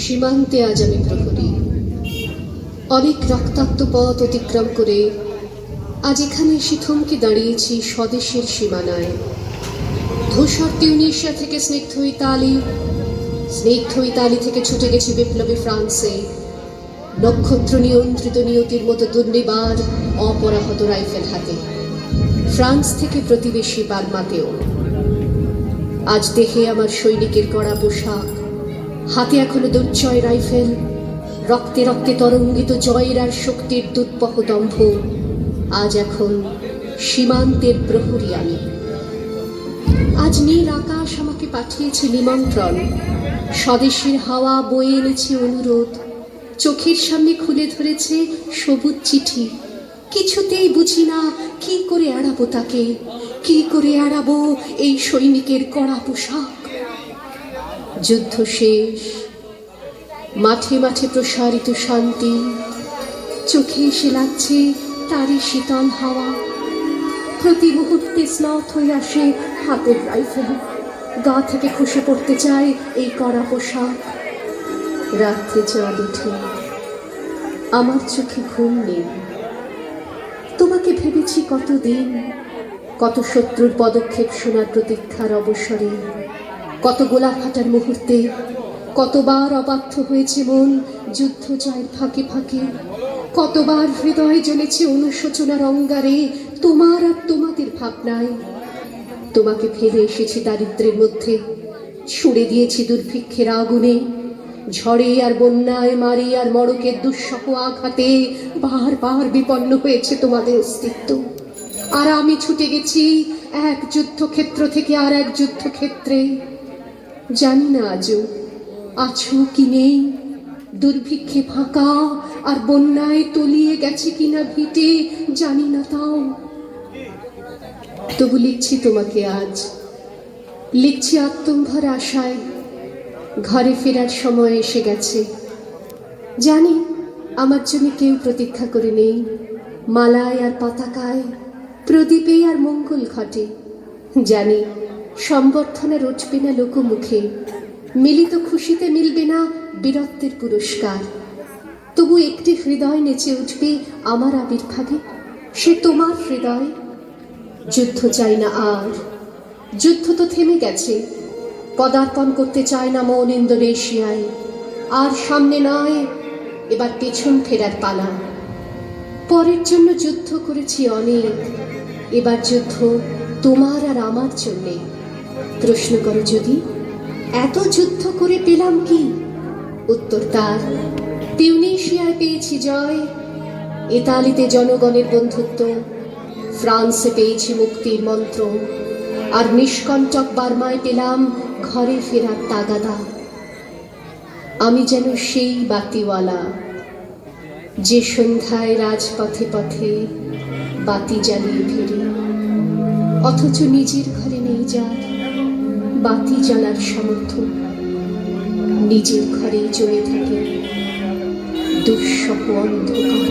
সীমান্তে আজ আমি প্রহরী। অনেক রক্তাক্ত পথ অতিক্রম করে আজ এখানে এসে থমকে দাঁড়িয়েছি স্বদেশের সীমানায়। ধূসর তিউনিসিয়া থেকে স্নিগ্ধ ইতালি থেকে ছুটে গেছি বিপ্লবী ফ্রান্সে, নক্ষত্র নিয়ন্ত্রিত নিয়তির মতো দুর্নিবার অপরাহত রাইফেল হাতে। ফ্রান্স থেকে প্রতিবেশী বার্মাতেও। আজ দেহে আমার সৈনিকের কড়া পোশাক, হাতে এখনো দুর্জয় রাইফেল, রক্তে রক্তে তরঙ্গিত জয়ের আর শক্তির দুর্বহ দম্ভ। আজ এখন সীমান্তের প্রহরী আমি। আজ নীল আকাশ আমাকে পাঠিয়েছে নিমন্ত্রণ, স্বদেশের হাওয়া বয়ে এনেছে অনুরোধ, চোখের সামনে খুলে ধরেছে সবুজ চিঠি। কিছুতেই বুঝি না কি করে এড়াবো তাকে, কি করে এড়াবো এই সৈনিকের কড়া পোশাক। যুদ্ধ শেষ, মাঠে মাঠে প্রসারিত শান্তি, চোখে এসে লাগছে তারই শীতল হাওয়া। প্রতি মুহূর্তে স্নাত হয়ে আসে হাতের রাইফেল, গা থেকে খসে পড়তে চায় এই কড়া পোশাক। রাত্রে চাঁদ ওঠে, আমার চোখে ঘুম নেই। তোমাকে ভেবেছি কতদিন, কত শত্রুর পদক্ষেপ শোনার প্রতীক্ষার অবসরে, কত গোলা ফাটার মুহূর্তে, কতবার অবাধ্য হয়েছে মন যুদ্ধ জয়ের ফাঁকে ফাঁকে, কতবার হৃদয় জ্বলেছে অনুশোচনার অঙ্গারে তোমার আর তোমাদের ভাবনায়। তোমাকে ফেলে এসেছি দারিদ্র্যের মধ্যে, ছুড়ে দিয়েছি দুর্ভিক্ষের আগুনে, ঝড়ে আর বন্যায়, মারি আর মড়কের দুঃসহ আঘাতে বারবার বিপন্ন হয়েছে তোমাদের অস্তিত্ব। আর আমি ছুটে গেছি এক যুদ্ধক্ষেত্র থেকে আর এক যুদ্ধক্ষেত্রে। জানি না আজও আছো কি নেই, দুর্ভিক্ষে ফাঁকা আর বন্যায় তলিয়ে গেছে কিনা ভিটে, জানি না তাও। তবু লিখছি তোমাকে আজ, লিখছি আত্মম্ভর আশায়। ঘরে ফেরার সময় এসে গেছে, জানি আমার জন্য কেউ প্রতীক্ষা করে নেই। মালায় আর পতাকায়, প্রদীপে আর মঙ্গল ঘটে। জানি সম্বর্ধনা রটবে না লোকমুখে, মিলিত খুশিতে মিলবে না বীরত্বের পুরস্কার। তবু একটি হৃদয় নেচে উঠবে আমার আবির্ভাবে, সে তোমার হৃদয়। যুদ্ধ চাই না আর, যুদ্ধ তো থেমে গেছে। পদার্পণ করতে চায় না মন ইন্দোনেশিয়ায়। আর সামনে নয়, এবার পেছন ফেরার পালা। পরের জন্য যুদ্ধ করেছি অনেক, এবার যুদ্ধ তোমার আর আমার জন্যে। প্রশ্ন করো যদি, এত যুদ্ধ করে পেলাম কি? উত্তর তার, তিউনিসিয়ায় পেয়েছি জয়, ইতালিতে জনগণের বন্ধুত্ব, ফ্রান্সে পেয়েছি মুক্তির মন্ত্র, আর নিষ্কণ্টক বার্মায় পেলাম ঘরে ফেরার তাগাদা। আমি যেন সেই বাতিওয়ালা, যে সন্ধ্যায় রাজপথে পথে বাতি জ্বালিয়ে ফিরে, অথচ নিজের ঘরে নেই যার বাতি জ্বালার সামর্থ্য। নিজের ঘরেই জমে থাকে দুঃসহ অন্ধকার।